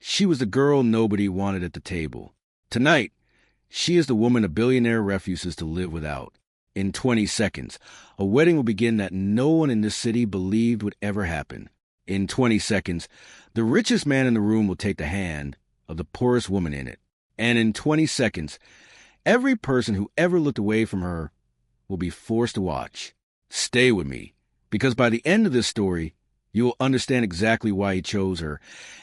She was the girl nobody wanted at the table. Tonight, she is the woman a billionaire refuses to live without. In 20 seconds, a wedding will begin that no one in this city believed would ever happen. In 20 seconds, the richest man in the room will take the hand of the poorest woman in it. And in 20 seconds, every person who ever looked away from her will be forced to watch. Stay with me, because by the end of this story, you will understand exactly why he chose her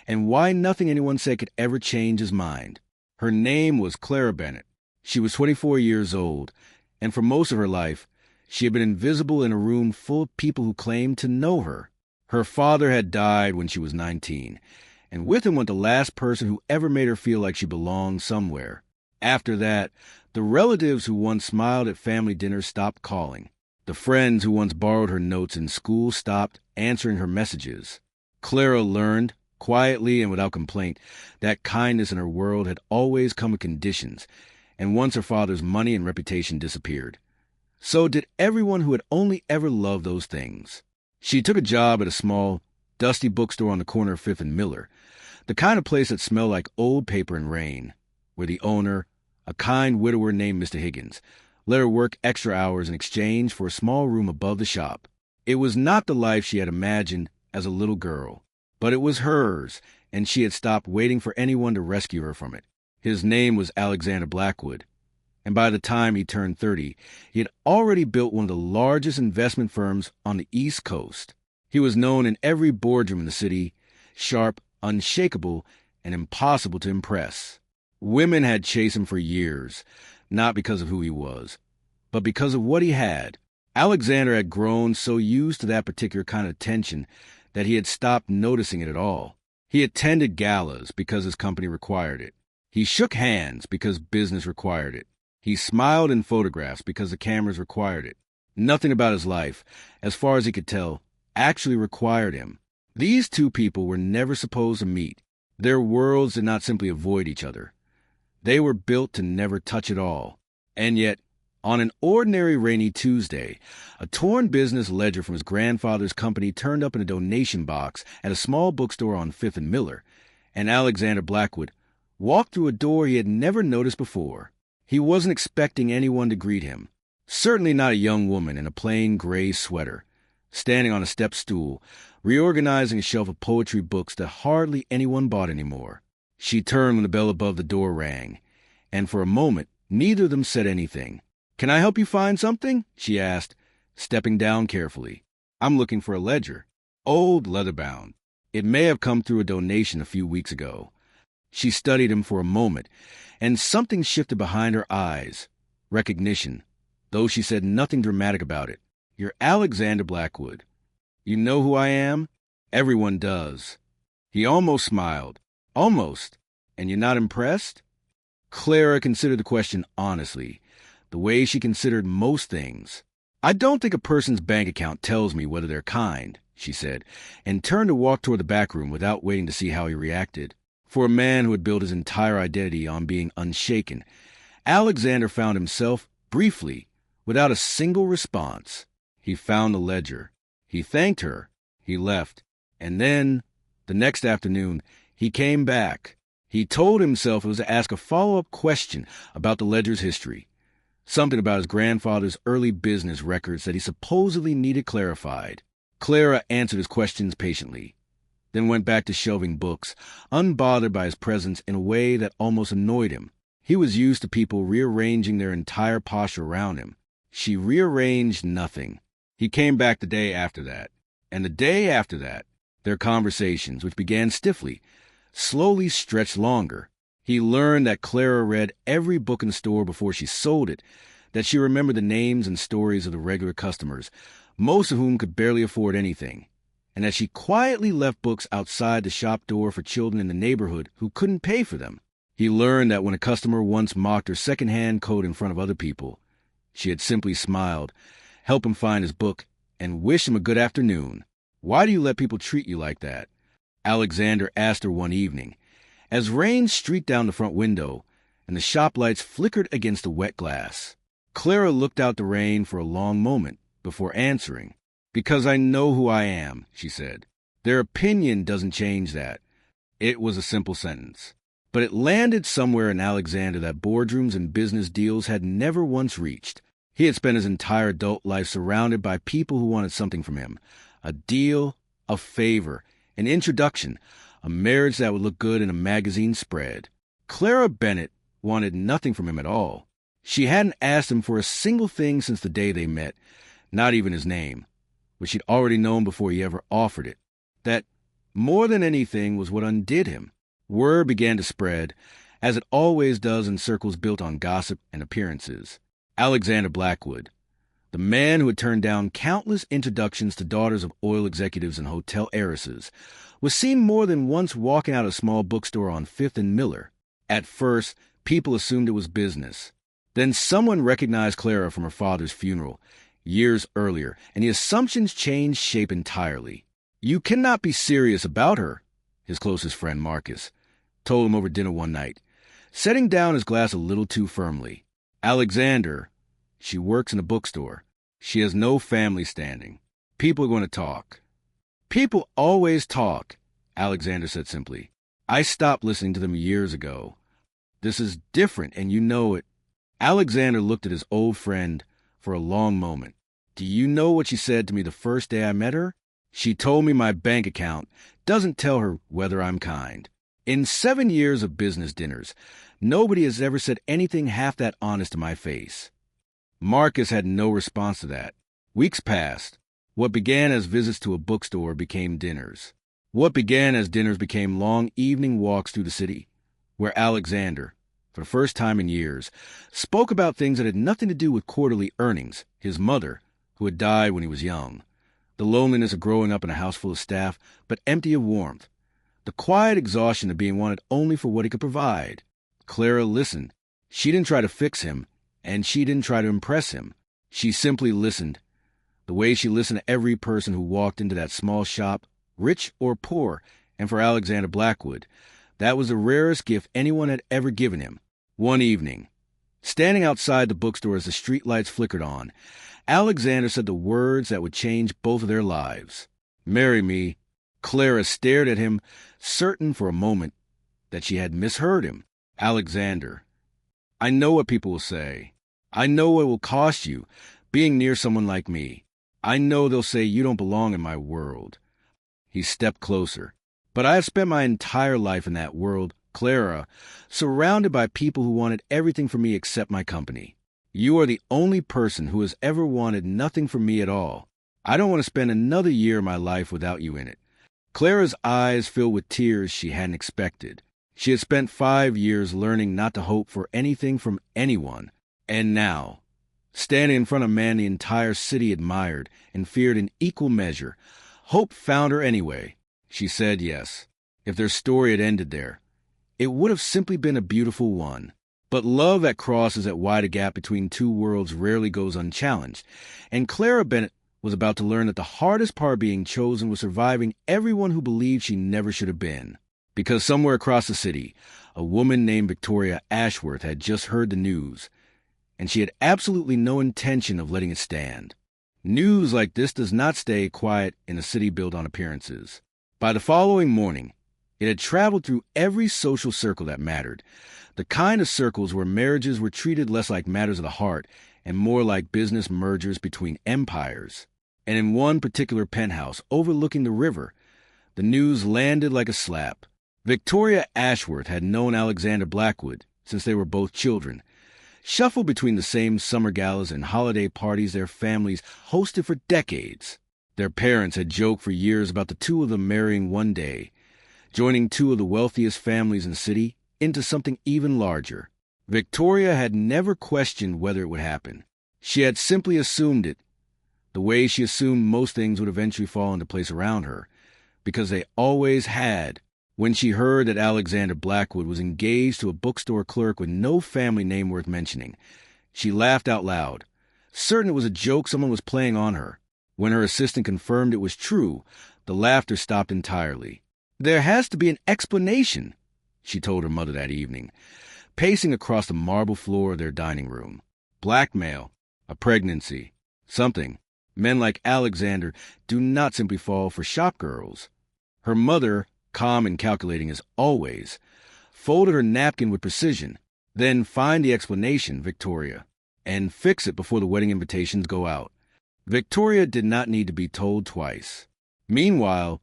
and why nothing anyone said could ever change his mind. Her name was Clara Bennett. She was 24 years old, and for most of her life, she had been invisible in a room full of people who claimed to know her. Her father had died when she was 19, and with him went the last person who ever made her feel like she belonged somewhere. After that, the relatives who once smiled at family dinners stopped calling. The friends who once borrowed her notes in school stopped answering her messages. Clara learned, quietly and without complaint, that kindness in her world had always come with conditions, and once her father's money and reputation disappeared, so did everyone who had only ever loved those things. She took a job at a small, dusty bookstore on the corner of 5th and Miller, the kind of place that smelled like old paper and rain, where the owner, a kind widower named Mr. Higgins, let her work extra hours in exchange for a small room above the shop. It was not the life she had imagined as a little girl, but it was hers, and she had stopped waiting for anyone to rescue her from it. His name was Alexander Blackwood, and by the time he turned 30, he had already built one of the largest investment firms on the East Coast. He was known in every boardroom in the city, sharp, unshakable, and impossible to impress. Women had chased him for years, not because of who he was, but because of what he had. Alexander had grown so used to that particular kind of attention that he had stopped noticing it at all. He attended galas because his company required it. He shook hands because business required it. He smiled in photographs because the cameras required it. Nothing about his life, as far as he could tell, actually required him. These two people were never supposed to meet. Their worlds did not simply avoid each other. They were built to never touch at all. And yet, on an ordinary rainy Tuesday, a torn business ledger from his grandfather's company turned up in a donation box at a small bookstore on 5th and Miller, and Alexander Blackwood walked through a door he had never noticed before. He wasn't expecting anyone to greet him, certainly not a young woman in a plain gray sweater, standing on a step stool, reorganizing a shelf of poetry books that hardly anyone bought anymore. She turned when the bell above the door rang, and for a moment, neither of them said anything. "Can I help you find something?" she asked, stepping down carefully. "I'm looking for a ledger. Old, leather-bound. It may have come through a donation a few weeks ago." She studied him for a moment, and something shifted behind her eyes. Recognition, though she said nothing dramatic about it. "You're Alexander Blackwood. You know who I am?" "Everyone does." He almost smiled. "Almost. And you're not impressed?" Clara considered the question honestly, the way she considered most things. "I don't think a person's bank account tells me whether they're kind," she said, and turned to walk toward the back room without waiting to see how he reacted. For a man who had built his entire identity on being unshaken, Alexander found himself, briefly, without a single response. He found the ledger. He thanked her. He left. And then, the next afternoon, he came back. He told himself it was to ask a follow-up question about the ledger's history, something about his grandfather's early business records that he supposedly needed clarified. Clara answered his questions patiently, then went back to shelving books, unbothered by his presence in a way that almost annoyed him. He was used to people rearranging their entire posture around him. She rearranged nothing. He came back the day after that, and the day after that. Their conversations, which began stiffly, slowly stretched longer. He learned that Clara read every book in the store before she sold it, that she remembered the names and stories of the regular customers, most of whom could barely afford anything, and that she quietly left books outside the shop door for children in the neighborhood who couldn't pay for them. He learned that when a customer once mocked her second-hand coat in front of other people, she had simply smiled, helped him find his book, and wished him a good afternoon. "Why do you let people treat you like that?" Alexander asked her one evening, as rain streaked down the front window and the shop lights flickered against the wet glass. Clara looked out the rain for a long moment before answering. "Because I know who I am," she said. "Their opinion doesn't change that. It was a simple sentence, but it landed somewhere in Alexander that boardrooms and business deals had never once reached. He had spent his entire adult life surrounded by people who wanted something from him. A deal, a favor, an introduction, a marriage that would look good in a magazine spread. Clara Bennett wanted nothing from him at all. She hadn't asked him for a single thing since the day they met, not even his name, which she'd already known before he ever offered it. That, more than anything, was what undid him. Word began to spread, as it always does in circles built on gossip and appearances. Alexander Blackwood, the man who had turned down countless introductions to daughters of oil executives and hotel heiresses, was seen more than once walking out of a small bookstore on 5th and Miller. At first, people assumed it was business. Then someone recognized Clara from her father's funeral years earlier, and the assumptions changed shape entirely. "You cannot be serious about her," his closest friend Marcus told him over dinner one night, setting down his glass a little too firmly. "Alexander, she works in a bookstore. She has no family standing. People are going to talk." "People always talk," Alexander said simply. "I stopped listening to them years ago. This is different, and you know it." Alexander looked at his old friend for a long moment. "Do you know what she said to me the first day I met her? She told me my bank account doesn't tell her whether I'm kind. In 7 years of business dinners, nobody has ever said anything half that honest to my face." Marcus had no response to that. Weeks passed. What began as visits to a bookstore became dinners. What began as dinners became long evening walks through the city, where Alexander, for the first time in years, spoke about things that had nothing to do with quarterly earnings, his mother, who had died when he was young, the loneliness of growing up in a house full of staff, but empty of warmth, the quiet exhaustion of being wanted only for what he could provide. Clara listened. She didn't try to fix him, and she didn't try to impress him. She simply listened, the way she listened to every person who walked into that small shop, rich or poor, and for Alexander Blackwood, that was the rarest gift anyone had ever given him. One evening, standing outside the bookstore as the streetlights flickered on, Alexander said the words that would change both of their lives. "Marry me." Clara stared at him, certain for a moment that she had misheard him. "Alexander, I know what people will say. I know what it will cost you, being near someone like me. I know they'll say you don't belong in my world." He stepped closer. "But I have spent my entire life in that world, Clara, surrounded by people who wanted everything from me except my company. You are the only person who has ever wanted nothing from me at all. I don't want to spend another year of my life without you in it." Clara's eyes filled with tears she hadn't expected. She had spent 5 years learning not to hope for anything from anyone, and now, standing in front of a man the entire city admired and feared in equal measure, hope found her anyway. She said yes. If their story had ended there, it would have simply been a beautiful one. But love that crosses that wide a gap between two worlds rarely goes unchallenged, and Clara Bennett was about to learn that the hardest part being chosen was surviving everyone who believed she never should have been. Because somewhere across the city, a woman named Victoria Ashworth had just heard the news, and she had absolutely no intention of letting it stand. News like this does not stay quiet in a city built on appearances. By the following morning, it had traveled through every social circle that mattered, the kind of circles where marriages were treated less like matters of the heart and more like business mergers between empires. And in one particular penthouse overlooking the river, the news landed like a slap. Victoria Ashworth had known Alexander Blackwood since they were both children, shuffled between the same summer galas and holiday parties their families hosted for decades. Their parents had joked for years about the two of them marrying one day, joining two of the wealthiest families in the city into something even larger. Victoria had never questioned whether it would happen. She had simply assumed it, the way she assumed most things would eventually fall into place around her, because they always had. When she heard that Alexander Blackwood was engaged to a bookstore clerk with no family name worth mentioning, she laughed out loud, certain it was a joke someone was playing on her. When her assistant confirmed it was true, the laughter stopped entirely. "There has to be an explanation," she told her mother that evening, pacing across the marble floor of their dining room. "Blackmail, a pregnancy, something. Men like Alexander do not simply fall for shop girls." Her mother calm and calculating as always, folded her napkin with precision. Then find the explanation, Victoria, and fix it before the wedding invitations go out. Victoria did not need to be told twice. Meanwhile,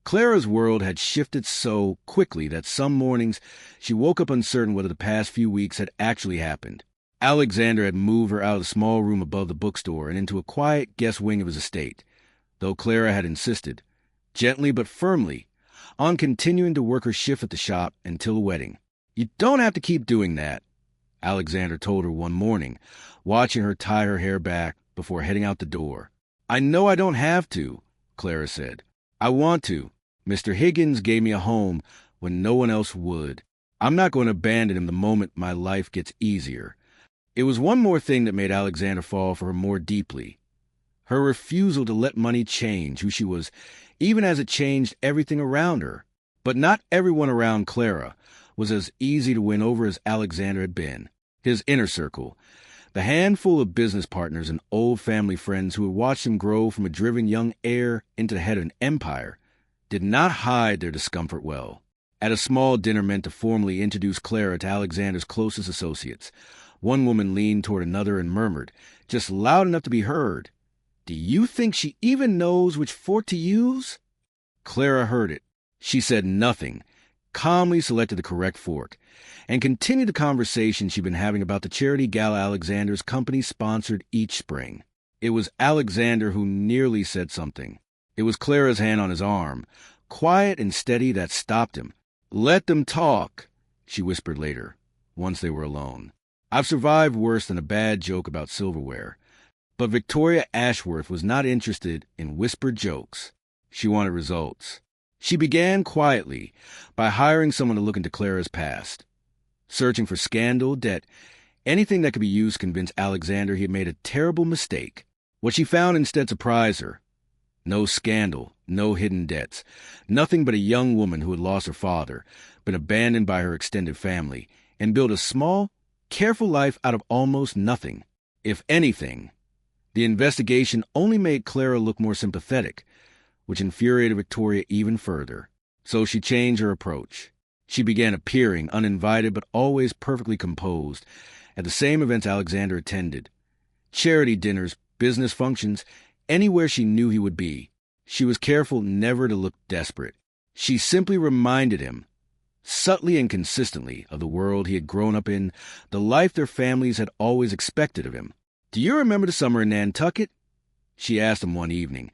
Clara's world had shifted so quickly that some mornings she woke up uncertain whether the past few weeks had actually happened. Alexander had moved her out of the small room above the bookstore and into a quiet guest wing of his estate, though Clara had insisted, gently but firmly, on continuing to work her shift at the shop until the wedding. "You don't have to keep doing that," Alexander told her one morning, watching her tie her hair back before heading out the door. "I know I don't have to," Clara said. "I want to. Mr. Higgins gave me a home when no one else would. I'm not going to abandon him the moment my life gets easier." It was one more thing that made Alexander fall for her more deeply. Her refusal to let money change who she was, even as it changed everything around her. But not everyone around Clara was as easy to win over as Alexander had been. His inner circle, the handful of business partners and old family friends who had watched him grow from a driven young heir into the head of an empire, did not hide their discomfort well. At a small dinner meant to formally introduce Clara to Alexander's closest associates, one woman leaned toward another and murmured, just loud enough to be heard, "Do you think she even knows which fork to use?" Clara heard it. She said nothing, calmly selected the correct fork, and continued the conversation she'd been having about the charity gala Alexander's company sponsored each spring. It was Alexander who nearly said something. It was Clara's hand on his arm, quiet and steady, that stopped him. "Let them talk," she whispered later, once they were alone. "I've survived worse than a bad joke about silverware." But Victoria Ashworth was not interested in whispered jokes. She wanted results. She began quietly by hiring someone to look into Clara's past, searching for scandal, debt, anything that could be used to convince Alexander he had made a terrible mistake. What she found instead surprised her. No scandal, no hidden debts, nothing but a young woman who had lost her father, been abandoned by her extended family, and built a small, careful life out of almost nothing. If anything, the investigation only made Clara look more sympathetic, which infuriated Victoria even further. So she changed her approach. She began appearing, uninvited but always perfectly composed, at the same events Alexander attended. Charity dinners, business functions, anywhere she knew he would be. She was careful never to look desperate. She simply reminded him, subtly and consistently, of the world he had grown up in, the life their families had always expected of him. "Do you remember the summer in Nantucket?" she asked him one evening,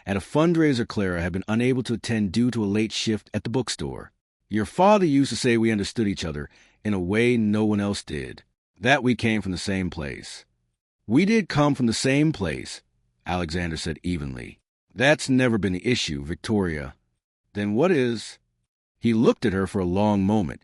at a fundraiser Clara had been unable to attend due to a late shift at the bookstore. "Your father used to say we understood each other in a way no one else did. That we came from the same place." "We did come from the same place," Alexander said evenly. "That's never been the issue, Victoria." "Then what is?" He looked at her for a long moment,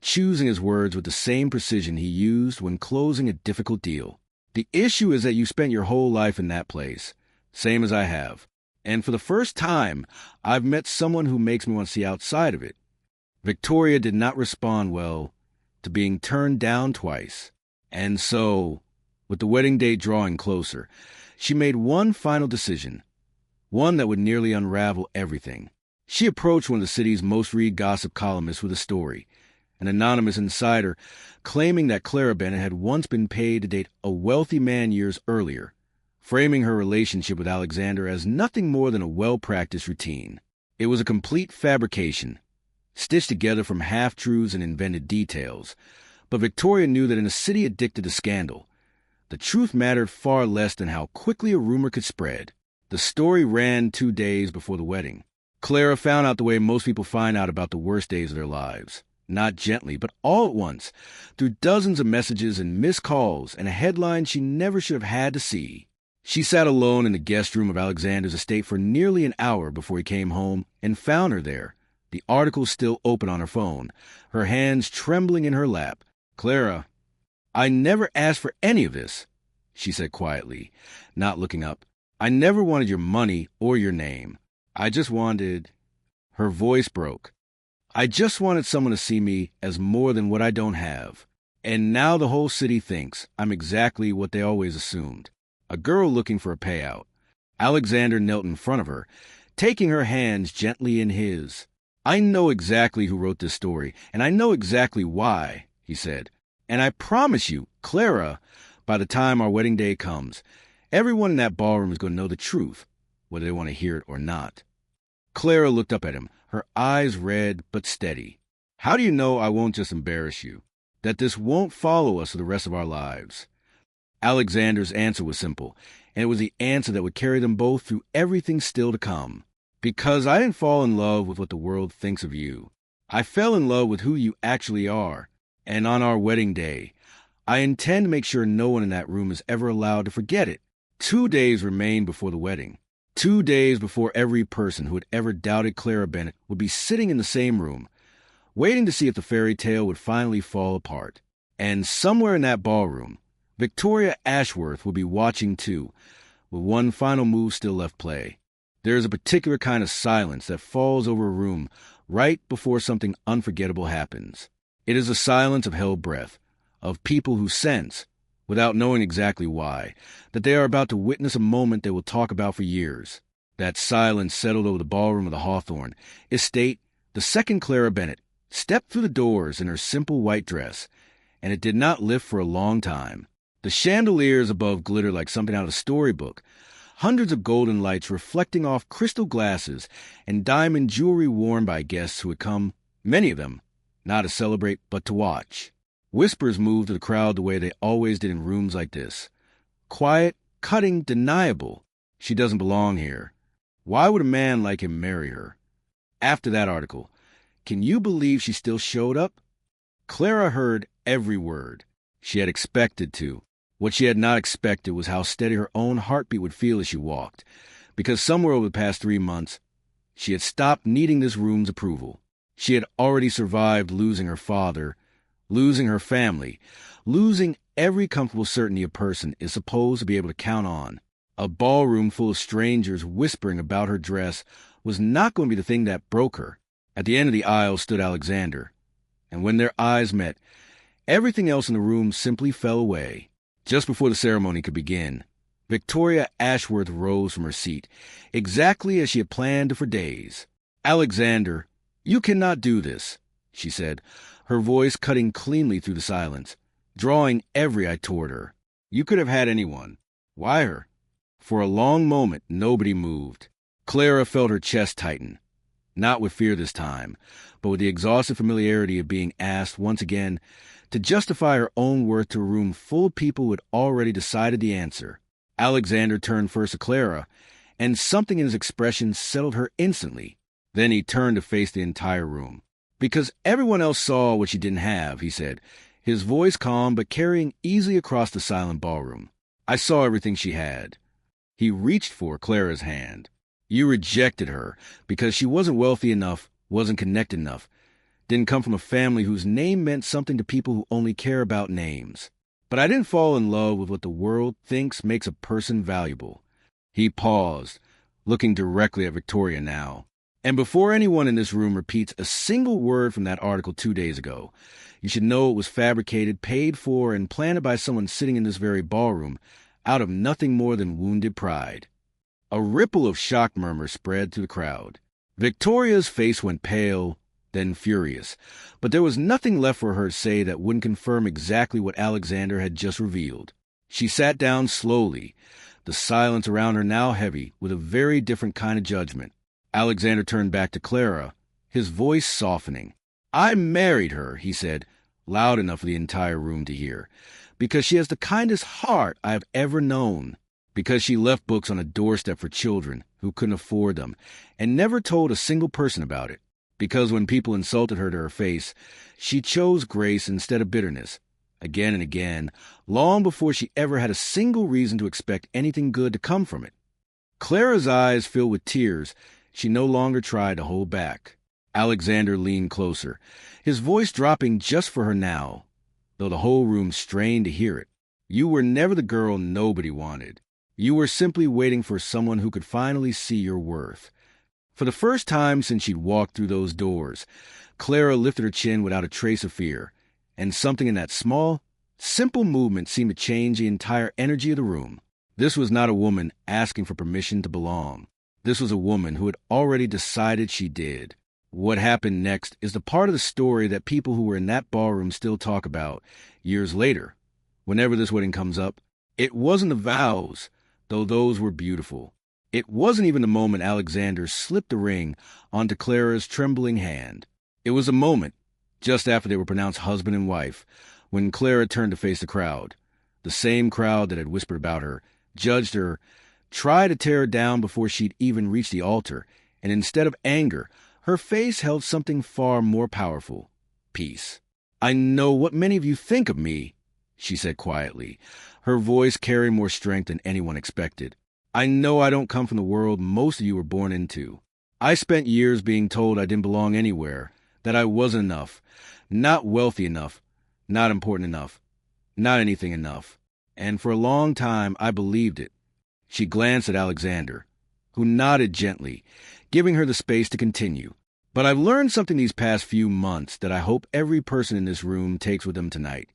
choosing his words with the same precision he used when closing a difficult deal. "The issue is that you spent your whole life in that place, same as I have. And for the first time, I've met someone who makes me want to see outside of it." Victoria did not respond well to being turned down twice. And so, with the wedding date drawing closer, she made one final decision, one that would nearly unravel everything. She approached one of the city's most read gossip columnists with a story, an anonymous insider claiming that Clara Bennett had once been paid to date a wealthy man years earlier, framing her relationship with Alexander as nothing more than a well-practiced routine. It was a complete fabrication, stitched together from half-truths and invented details. But Victoria knew that in a city addicted to scandal, the truth mattered far less than how quickly a rumor could spread. The story ran 2 days before the wedding. Clara found out the way most people find out about the worst days of their lives. Not gently, but all at once, through dozens of messages and missed calls and a headline she never should have had to see. She sat alone in the guest room of Alexander's estate for nearly an hour before he came home and found her there, the article still open on her phone, her hands trembling in her lap. "Clara, I never asked for any of this," she said quietly, not looking up. "I never wanted your money or your name. I just wanted—" Her voice broke. "I just wanted someone to see me as more than what I don't have. And now the whole city thinks I'm exactly what they always assumed. A girl looking for a payout." Alexander knelt in front of her, taking her hands gently in his. I know exactly who wrote this story, and I know exactly why, he said. And I promise you, Clara, by the time our wedding day comes, everyone in that ballroom is going to know the truth, whether they want to hear it or not. Clara looked up at him, her eyes red but steady. How do you know I won't just embarrass you? That this won't follow us for the rest of our lives? Alexander's answer was simple, and it was the answer that would carry them both through everything still to come. Because I didn't fall in love with what the world thinks of you. I fell in love with who you actually are. And on our wedding day, I intend to make sure no one in that room is ever allowed to forget it. 2 days remain before the wedding. 2 days before every person who had ever doubted Clara Bennett would be sitting in the same room, waiting to see if the fairy tale would finally fall apart. And somewhere in that ballroom, Victoria Ashworth will be watching too, with one final move still left play. There is a particular kind of silence that falls over a room right before something unforgettable happens. It is a silence of held breath, of people who sense, without knowing exactly why, that they are about to witness a moment they will talk about for years. That silence settled over the ballroom of the Hawthorne. Estate, the second Clara Bennett stepped through the doors in her simple white dress, and it did not lift for a long time. The chandeliers above glittered like something out of a storybook, hundreds of golden lights reflecting off crystal glasses and diamond jewelry worn by guests who had come, many of them, not to celebrate but to watch. Whispers moved to the crowd the way they always did in rooms like this. Quiet, cutting, deniable. She doesn't belong here. Why would a man like him marry her? After that article, can you believe she still showed up? Clara heard every word. She had expected to. What she had not expected was how steady her own heartbeat would feel as she walked, because somewhere over the past 3 months, she had stopped needing this room's approval. She had already survived losing her father, losing her family, losing every comfortable certainty a person is supposed to be able to count on. A ballroom full of strangers whispering about her dress was not going to be the thing that broke her. At the end of the aisle stood Alexander, and when their eyes met, everything else in the room simply fell away. Just before the ceremony could begin, Victoria Ashworth rose from her seat, exactly as she had planned for days. "Alexander, you cannot do this," she said, her voice cutting cleanly through the silence, drawing every eye toward her. "You could have had anyone. Why her?" For a long moment, nobody moved. Clara felt her chest tighten, not with fear this time, but with the exhausted familiarity of being asked once again to justify her own worth to a room full of people who had already decided the answer. Alexander turned first to Clara, and something in his expression settled her instantly. Then he turned to face the entire room. "Because everyone else saw what she didn't have," he said, his voice calm but carrying easily across the silent ballroom. "I saw everything she had." He reached for Clara's hand. "You rejected her because she wasn't wealthy enough, wasn't connected enough, didn't come from a family whose name meant something to people who only care about names. But I didn't fall in love with what the world thinks makes a person valuable." He paused, looking directly at Victoria now. "And before anyone in this room repeats a single word from that article 2 days ago, you should know it was fabricated, paid for, and planted by someone sitting in this very ballroom out of nothing more than wounded pride." A ripple of shocked murmurs spread through the crowd. Victoria's face went pale, then furious, but there was nothing left for her to say that wouldn't confirm exactly what Alexander had just revealed. She sat down slowly, the silence around her now heavy with a very different kind of judgment. Alexander turned back to Clara, his voice softening. "I married her," he said, loud enough for the entire room to hear, "because she has the kindest heart I have ever known. Because she left books on a doorstep for children who couldn't afford them and never told a single person about it. Because when people insulted her to her face, she chose grace instead of bitterness, again and again, long before she ever had a single reason to expect anything good to come from it." Clara's eyes filled with tears she no longer tried to hold back. Alexander leaned closer, his voice dropping just for her now, though the whole room strained to hear it. "You were never the girl nobody wanted. You were simply waiting for someone who could finally see your worth." For the first time since she'd walked through those doors, Clara lifted her chin without a trace of fear, and something in that small, simple movement seemed to change the entire energy of the room. This was not a woman asking for permission to belong. This was a woman who had already decided she did. What happened next is the part of the story that people who were in that ballroom still talk about years later. Whenever this wedding comes up, it wasn't the vows, though those were beautiful. It wasn't even the moment Alexander slipped the ring onto Clara's trembling hand. It was a moment, just after they were pronounced husband and wife, when Clara turned to face the crowd. The same crowd that had whispered about her, judged her, tried to tear her down before she'd even reached the altar, and instead of anger, her face held something far more powerful: peace. "I know what many of you think of me," she said quietly, her voice carrying more strength than anyone expected. "I know I don't come from the world most of you were born into. I spent years being told I didn't belong anywhere, that I wasn't enough, not wealthy enough, not important enough, not anything enough. And for a long time, I believed it." She glanced at Alexander, who nodded gently, giving her the space to continue. "But I've learned something these past few months that I hope every person in this room takes with them tonight.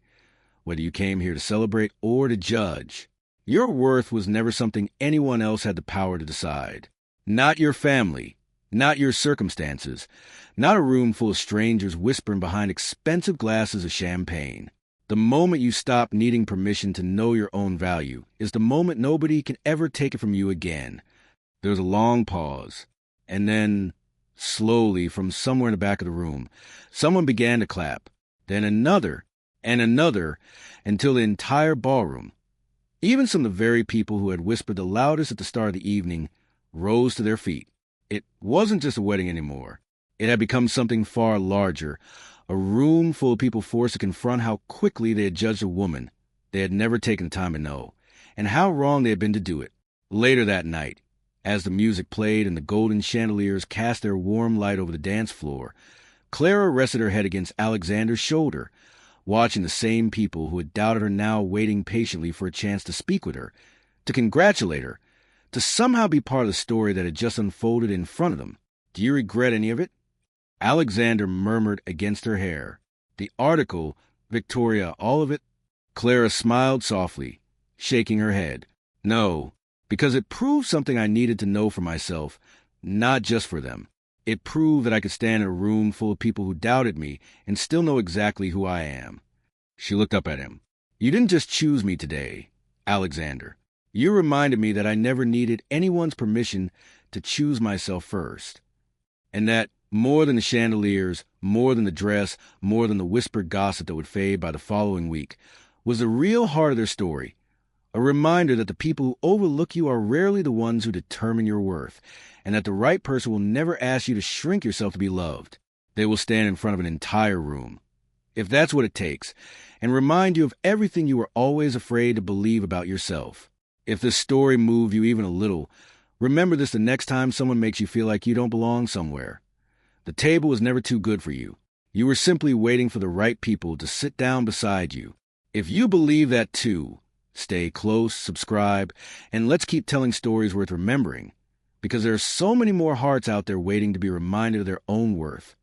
Whether you came here to celebrate or to judge, your worth was never something anyone else had the power to decide. Not your family, not your circumstances, not a room full of strangers whispering behind expensive glasses of champagne. The moment you stop needing permission to know your own value is the moment nobody can ever take it from you again." There was a long pause, and then, slowly, from somewhere in the back of the room, someone began to clap, then another, and another, until the entire ballroom, even some of the very people who had whispered the loudest at the start of the evening, rose to their feet. It wasn't just a wedding anymore. It had become something far larger, a room full of people forced to confront how quickly they had judged a woman they had never taken the time to know, and how wrong they had been to do it. Later that night, as the music played and the golden chandeliers cast their warm light over the dance floor, Clara rested her head against Alexander's shoulder, watching the same people who had doubted her now waiting patiently for a chance to speak with her, to congratulate her, to somehow be part of the story that had just unfolded in front of them. "Do you regret any of it?" Alexander murmured against her hair. "The article, Victoria, all of it?" Clara smiled softly, shaking her head. "No, because it proved something I needed to know for myself, not just for them. It proved that I could stand in a room full of people who doubted me and still know exactly who I am." She looked up at him. "You didn't just choose me today, Alexander. You reminded me that I never needed anyone's permission to choose myself first. And that, more than the chandeliers, more than the dress, more than the whispered gossip that would fade by the following week, was the real heart of their story. A reminder that the people who overlook you are rarely the ones who determine your worth, and that the right person will never ask you to shrink yourself to be loved. They will stand in front of an entire room, if that's what it takes, and remind you of everything you were always afraid to believe about yourself. If this story moved you even a little, remember this the next time someone makes you feel like you don't belong somewhere. The table was never too good for you. You were simply waiting for the right people to sit down beside you. If you believe that too, stay close, subscribe, and let's keep telling stories worth remembering, because there are so many more hearts out there waiting to be reminded of their own worth.